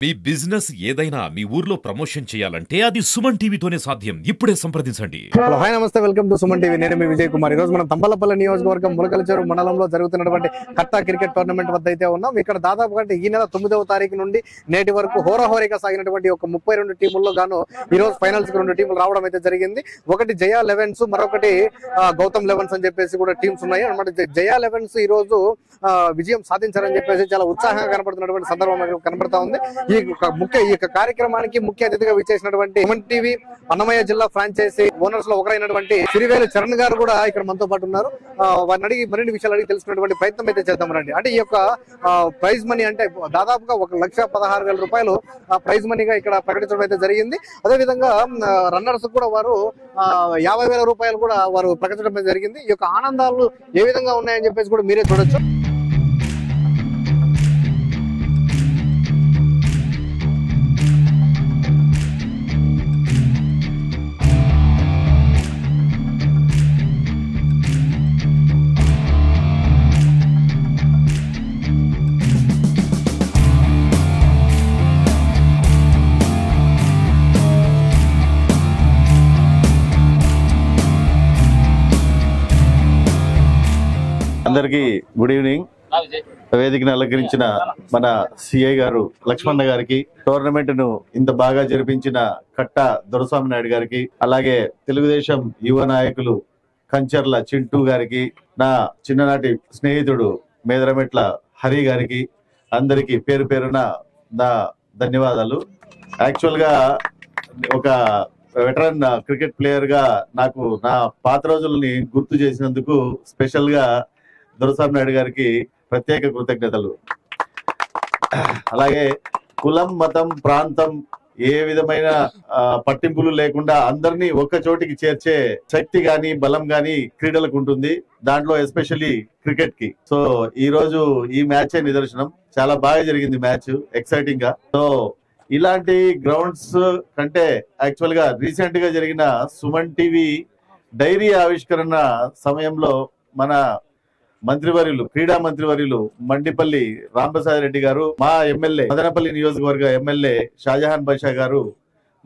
మీ business ఏదైనా మీ ఊర్లో promotion చేయాలంటే అది సుమన్ టీవీతోనే సాధ్యం. ఇప్పుడే సంప్రదించండి. హలో హాయ్ నమస్తే, వెల్కమ్ టు సుమన్ టీవీ. నేను మీ విజయ్ కుమార్. ఈ రోజు మనం తంబలపల్లి నియోజకవర్గం ములకలచెరు మండలంలో జరుగుతున్నటువంటి కట్టా క్రికెట్ టోర్నమెంట్ వద్ద అయితే ఉన్నాం. ఇక్కడ దాదాపుగా ఈ నెల 9వ తారీఖు నుండి నేటి వరకు హోరాహోరీగా సాగినటువంటి ఒక 32 టీముల్లో గాను ఈ రోజు ఫైనల్స్ కి 2 టీములు రావడం అయితే జరిగింది. ఒకటి జయా లెవెన్స్, మరొకటి గౌతమ్ లెవెన్స్ అని చెప్పేసి కూడా టీమ్స్ ఉన్నాయి అన్నమాట. జయా లెవెన్స్ ఈ రోజు విజయం సాధించారని చెప్పేసి చాలా ఉత్సాహంగా కనబడుతున్నటువంటి సందర్భం కనబడతా ఉంది. ఈ కార్యక్రమానికి ముఖ్య అతిథిగా విచ్చేసినటువంటి సుమన్ టీవీ అన్నమయ్య జిల్లా ఫ్రాంచైజీ ఓనర్స్ లో ఒకరైనటువంటి సిరివేలు చరణ్ గారు కూడా ఇక్కడ మనతో పాటు ఉన్నారు. వారిని అడిగి మరిన్ని విషయాలు అడిగి తెలుసుకున్నటువంటి ప్రయత్నం అయితే చేద్దాం రండి. అంటే ఈ యొక్క ప్రైజ్ మనీ అంటే దాదాపుగా 1,16,000 రూపాయలు ప్రైజ్ మనీగా ఇక్కడ ప్రకటించడం అయితే జరిగింది. అదేవిధంగా రన్నర్స్ కూడా వారు 50,000 రూపాయలు కూడా వారు ప్రకటించడం అయితే జరిగింది. ఈ యొక్క ఆనందాలు ఏ విధంగా ఉన్నాయని చెప్పేసి కూడా మీరే చూడొచ్చు. అందరికి గుడ్ ఈవినింగ్. వేదికను అలంకరించిన మన సిఐ గారు లక్ష్మణ గారికి, టోర్నమెంట్ ను ఇంత బాగా జరిపించిన కట్ట దొరస్వామి నాయుడు గారికి, అలాగే తెలుగుదేశం యువ నాయకులు కంచర్ల చింటూ గారికి, నా చిన్ననాటి స్నేహితుడు మేదరమెట్ల హరి గారికి, అందరికి పేరు పేరున నా ధన్యవాదాలు. యాక్చువల్ గా ఒక వెటరన్ క్రికెట్ ప్లేయర్ గా నాకు నా పాత రోజుల్ని గుర్తు చేసినందుకు స్పెషల్ గా దొరస్వామి నాయుడు గారికి ప్రత్యేక కృతజ్ఞతలు. అలాగే కులం, మతం, ప్రాంతం ఏ విధమైన పట్టింపులు లేకుండా అందరినీ ఒక్క చోటికి చేర్చే శక్తి గాని బలం గాని క్రీడలకు ఉంటుంది. దాంట్లో ఎస్పెషల్లీ క్రికెట్ కి. సో ఈ రోజు ఈ మ్యాచ్ నిదర్శనం. చాలా బాగా జరిగింది మ్యాచ్, ఎక్సైటింగ్ గా. సో ఇలాంటి గ్రౌండ్స్ కంటే యాక్చువల్ గా రీసెంట్ గా జరిగిన సుమన్ టీవీ డైరీ ఆవిష్కరణ సమయంలో మన మంత్రివర్యులు, క్రీడా మంత్రివర్యులు మండిపల్లి రాంప్రసాద్ రెడ్డి గారు, మా ఎమ్మెల్యే మదనపల్లి నియోజకవర్గ ఎమ్మెల్యే షాజహాన్ బాషా గారు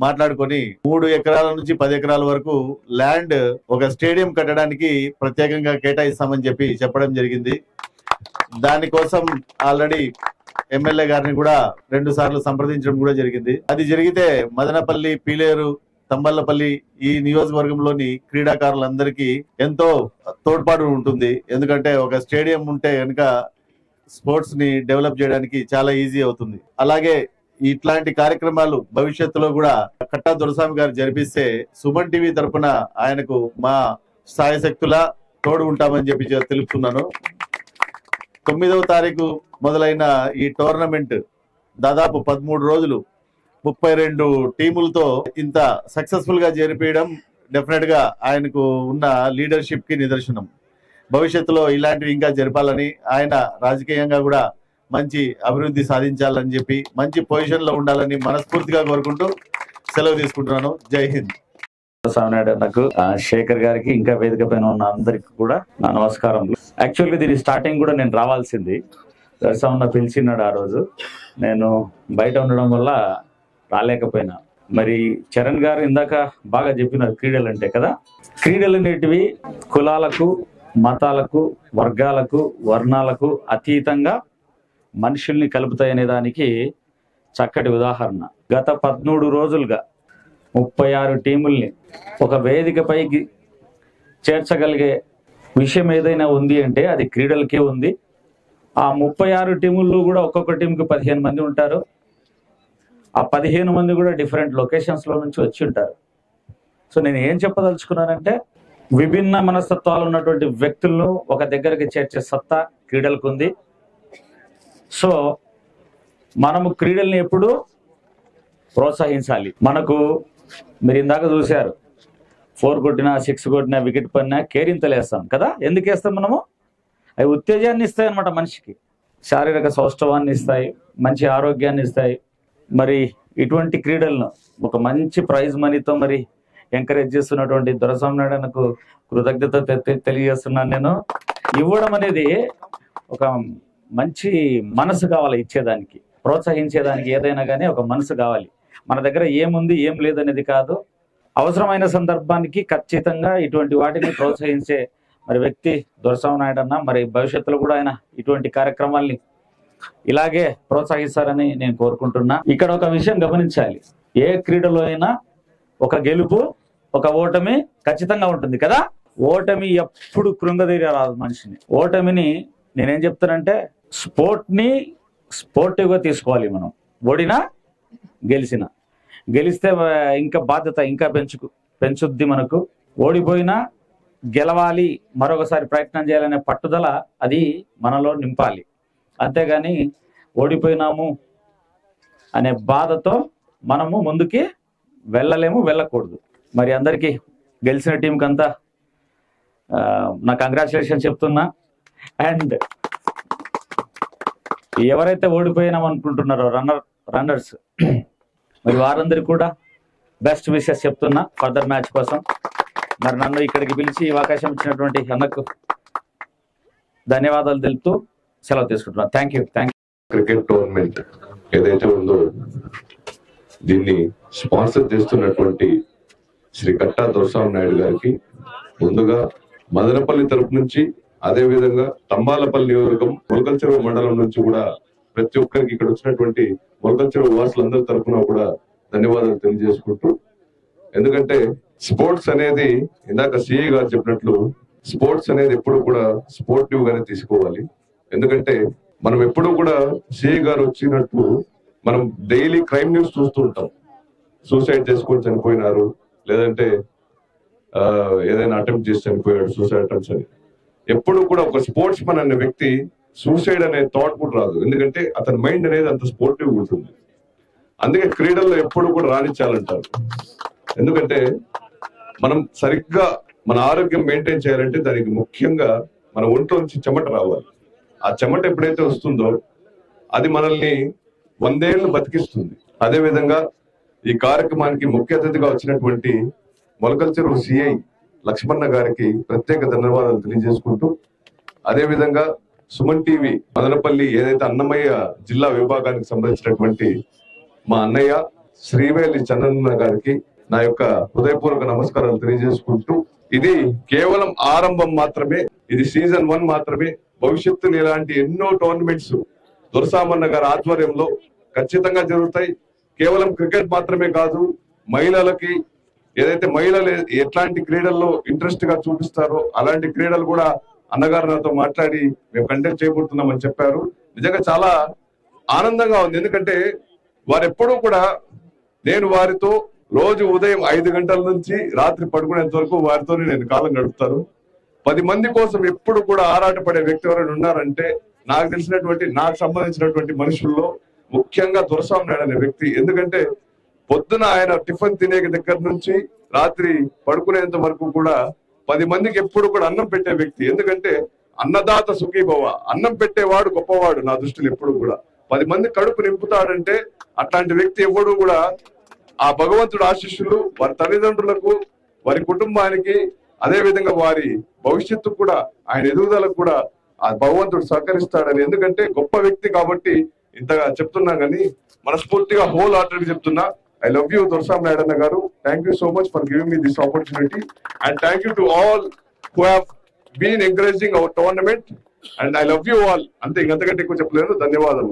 మాట్లాడుకొని 3 ఎకరాల నుంచి 10 ఎకరాల వరకు ల్యాండ్ ఒక స్టేడియం కట్టడానికి ప్రత్యేకంగా కేటాయిస్తామని చెప్పడం జరిగింది. దానికోసం ఆల్రెడీ ఎమ్మెల్యే గారిని కూడా 2 సార్లు సంప్రదించడం కూడా జరిగింది. అది జరిగితే మదనపల్లి, పీలేరు, తంబలపల్లి ఈ నియోజకవర్గంలోని క్రీడాకారులందరికీ ఎంతో తోడ్పాటు ఉంటుంది. ఎందుకంటే ఒక స్టేడియం ఉంటే కనుక స్పోర్ట్స్ ని డెవలప్ చేయడానికి చాలా ఈజీ అవుతుంది. అలాగే ఇట్లాంటి కార్యక్రమాలు భవిష్యత్తులో కూడా కట్టా దొరస్వామి గారు జరిపిస్తే సుమన్ టీవీ తరఫున ఆయనకు మా సాయశక్తులా తోడు ఉంటామని తెలుపుతున్నాను. 9వ తారీఖు మొదలైన ఈ టోర్నమెంట్ దాదాపు 13 రోజులు 32 టీములతో ఇంత సక్సెస్ఫుల్ గా జరిపించడం డెఫినెట్ గా ఆయనకు ఉన్న లీడర్షిప్ కి నిదర్శనం. భవిష్యత్తులో ఇలాంటివి ఇంకా జరపాలని, ఆయన రాజకీయంగా కూడా మంచి అభివృద్ధి సాధించాలని మంచి పొజిషన్ లో ఉండాలని మనస్ఫూర్తిగా కోరుకుంటూ సెలవు తీసుకుంటున్నాను. జై హింద్. స్వామినాయుడు నాకు, శేఖర్ గారికి, ఇంకా వేదిక పైన ఉన్న అందరికి కూడా నా నమస్కారం. యాక్చువల్గా దీని స్టార్టింగ్ కూడా నేను రావాల్సింది, దర్శన పిలిచినాడు. ఆ రోజు నేను బయట ఉండడం వల్ల రాలేకపోయినా. మరి చరణ్ గారు ఇందాక బాగా చెప్పినారు క్రీడలు అంటే కదా. క్రీడలు అనేటివి కులాలకు, మతాలకు, వర్గాలకు, వర్ణాలకు అతీతంగా మనుషుల్ని కలుపుతాయనే దానికి చక్కటి ఉదాహరణ. గత 13 రోజులుగా 36 టీముల్ని ఒక వేదికపైకి చేర్చగలిగే విషయం ఏదైనా ఉంది అంటే అది క్రీడలకే ఉంది. ఆ 36 టీముల్లో కూడా ఒక్కొక్క టీంకి 15 మంది ఉంటారు. ఆ 15 మంది కూడా డిఫరెంట్ లొకేషన్స్ లో నుంచి వచ్చి ఉంటారు. సో నేను ఏం చెప్పదలుచుకున్నానంటే, విభిన్న మనస్తత్వాలు ఉన్నటువంటి వ్యక్తులను ఒక దగ్గరికి చేర్చే సత్తా క్రీడలకు ఉంది. సో మనము క్రీడల్ని ఎప్పుడు ప్రోత్సహించాలి. మనకు మీరు ఇందాక చూశారు, 4 కొట్టినా 6 కొట్టినా వికెట్ పడినా కేరింతలేస్తాం కదా. ఎందుకు వేస్తాం మనము? అవి ఉత్తేజాన్ని ఇస్తాయి అన్నమాట, మనిషికి శారీరక సౌష్ఠవాన్ని ఇస్తాయి, మంచి ఆరోగ్యాన్ని ఇస్తాయి. మరి ఇటువంటి క్రీడలను ఒక మంచి ప్రైజ్ మనీతో మరి ఎంకరేజ్ చేస్తున్నటువంటి దొరస్వామి నాయుడుకు కృతజ్ఞత తెలియజేస్తున్నాను. నేను ఇవ్వడం అనేది ఒక మంచి మనసు కావాలి ఇచ్చేదానికి. ప్రోత్సహించేదానికి ఏదైనా కానీ ఒక మనసు కావాలి. మన దగ్గర ఏముంది ఏం లేదనేది కాదు, అవసరమైన సందర్భానికి ఖచ్చితంగా ఇటువంటి వాటిని ప్రోత్సహించే మరి వ్యక్తి దొరసాని నాయుడు అన్న. మరి భవిష్యత్తులో కూడా ఆయన ఇటువంటి కార్యక్రమాల్ని ఇలాగే ప్రోత్సహిస్తారని నేను కోరుకుంటున్నా. ఇక్కడ ఒక విషయం గమనించాలి, ఏ క్రీడలో అయినా ఒక గెలుపు ఒక ఓటమి ఖచ్చితంగా ఉంటుంది కదా. ఓటమి ఎప్పుడు కృంగదీర రాదు మనిషిని. ఓటమిని నేనేం చెప్తానంటే స్పోర్ట్ని స్పోర్టివ్గా తీసుకోవాలి. మనం ఓడినా గెలిస్తే ఇంకా బాధ్యత ఇంకా పెంచుద్ది మనకు. ఓడిపోయినా గెలవాలి, మరొకసారి ప్రయత్నం చేయాలనే పట్టుదల అది మనలో నింపాలి. అంతేగాని ఓడిపోయినాము అనే బాధతో మనము ముందుకి వెళ్ళకూడదు. మరి అందరికీ గెలిచిన టీంకి అంతా నా కంగ్రాచులేషన్ చెప్తున్నా. అండ్ ఎవరైతే ఓడిపోయినాం అనుకుంటున్నారో రన్నర్స్ మరి వారందరికీ కూడా బెస్ట్ విషెస్ చెప్తున్నా ఫర్దర్ మ్యాచ్ కోసం. మరి నన్ను ఇక్కడికి పిలిచి ఈ అవకాశం ఇచ్చినటువంటి అన్నకు ధన్యవాదాలు తెలుపుతూ సెలవు తీసుకుంటున్నాను. Thank you. క్రికెట్ టోర్నమెంట్ ఏదైతే ఉందో దీన్ని స్పాన్సర్ చేస్తున్నటువంటి శ్రీ కట్టా దొరసాని నాయుడు గారికి ముందుగా మదనపల్లి తరపు నుంచి, అదే విధంగా తంబాలపల్లి నియోజకవర్గం మొలకల్ చెరువు మండలం నుంచి కూడా ప్రతి ఒక్కరికి ఇక్కడ వచ్చినటువంటి మొలకల్ చెరువు వాసులందరి తరఫున కూడా ధన్యవాదాలు తెలియజేసుకుంటూ, ఎందుకంటే స్పోర్ట్స్ అనేది ఇందాక సిఐ గారు చెప్పినట్లు స్పోర్ట్స్ అనేది ఎప్పుడు కూడా స్పోర్టివ్ గానే తీసుకోవాలి. ఎందుకంటే మనం ఎప్పుడు కూడా సిఐ గారు వచ్చినట్టు మనం డైలీ క్రైమ్ న్యూస్ చూస్తూ ఉంటాం. సూసైడ్ చేసుకొని చనిపోయినారు, లేదంటే ఏదైనా అటెంప్ట్ చేసి చనిపోయాడు, సూసైడ్ అటెంప్ట్స్ అని. ఎప్పుడు కూడా ఒక స్పోర్ట్స్ మన్ అనే వ్యక్తి సూసైడ్ అనే థాట్ కూడా రాదు, ఎందుకంటే అతని మైండ్ అనేది అంత స్పోర్టివ్ ఉంటుంది. అందుకే క్రీడల్లో ఎప్పుడు కూడా రాణించాలంటారు. ఎందుకంటే మనం సరిగ్గా మన ఆరోగ్యం మెయింటైన్ చేయాలంటే దానికి ముఖ్యంగా మన ఒంట్లో నుంచి చెమట రావాలి. ఆ చెమట ఎప్పుడైతే వస్తుందో అది మనల్ని 100 ఏళ్ళు బతికిస్తుంది. అదే విధంగా ఈ కార్యక్రమానికి ముఖ్య అతిథిగా వచ్చినటువంటి మొలకల్ చెరువు సిఐ లక్ష్మణ గారికి ప్రత్యేక ధన్యవాదాలు తెలియజేసుకుంటూ, అదే విధంగా సుమన్ టీవీ మదనపల్లి ఏదైతే అన్నమయ్య జిల్లా విభాగానికి సంబంధించినటువంటి మా అన్నయ్య శ్రీవేలి చంద్రన్న గారికి నా యొక్క హృదయపూర్వక నమస్కారాలు తెలియజేసుకుంటూ, ఇది కేవలం ఆరంభం మాత్రమే, ఇది సీజన్ 1 మాత్రమే. భవిష్యత్తులో ఇలాంటి ఎన్నో టోర్నమెంట్స్ దొరసామన్న గారి ఆధ్వర్యంలో ఖచ్చితంగా జరుగుతాయి. కేవలం క్రికెట్ మాత్రమే కాదు, మహిళలకి ఏదైతే మహిళలు ఎట్లాంటి క్రీడల్లో ఇంట్రెస్ట్ గా చూపిస్తారో అలాంటి క్రీడలు కూడా అన్నగారు నాతో మాట్లాడి మేము కండక్ట్ చేయబోతున్నామని చెప్పారు. నిజంగా చాలా ఆనందంగా ఉంది. ఎందుకంటే వారు ఎప్పుడూ కూడా నేను వారితో రోజు ఉదయం 5 గంటల నుంచి రాత్రి పడుకునేంత వరకు వారితోనే నేను కాలం గడుపుతాను. 10 మంది కోసం ఎప్పుడు కూడా ఆరాటపడే వ్యక్తి ఎవరైనా ఉన్నారంటే నాకు తెలిసినటువంటి, నాకు సంబంధించినటువంటి మనుషుల్లో ముఖ్యంగా దొరసాని నాయుడు అనే వ్యక్తి. ఎందుకంటే పొద్దున ఆయన టిఫిన్ తినే దగ్గర నుంచి రాత్రి పడుకునేంత వరకు కూడా 10 మందికి ఎప్పుడు కూడా అన్నం పెట్టే వ్యక్తి. ఎందుకంటే అన్నదాత సుఖీభవ, అన్నం పెట్టేవాడు గొప్పవాడు నా దృష్టిలో. ఎప్పుడు కూడా 10 మంది కడుపు నింపుతాడంటే అట్లాంటి వ్యక్తి ఎప్పుడు కూడా ఆ భగవంతుడు ఆశీస్సులు వారి తల్లిదండ్రులకు, వారి కుటుంబానికి, అదే విధంగా వారి భవిష్యత్తు కూడా, ఆయన ఎదుగుదలకు కూడా ఆ భగవంతుడు సహకరిస్తాడని. ఎందుకంటే గొప్ప వ్యక్తి కాబట్టి ఇంతగా చెప్తున్నా కానీ మనస్ఫూర్తిగా హోల్ హార్టెడ్ చెప్తున్నా. I love you, దొరసాని నాయుడు అన్న గారు. Thank you so much for giving me this opportunity, and thank you to all who have been encouraging our tournament, and I love you all. అంతే, ఇంకంతకంటే ఎక్కువ చెప్పలేను. ధన్యవాదాలు.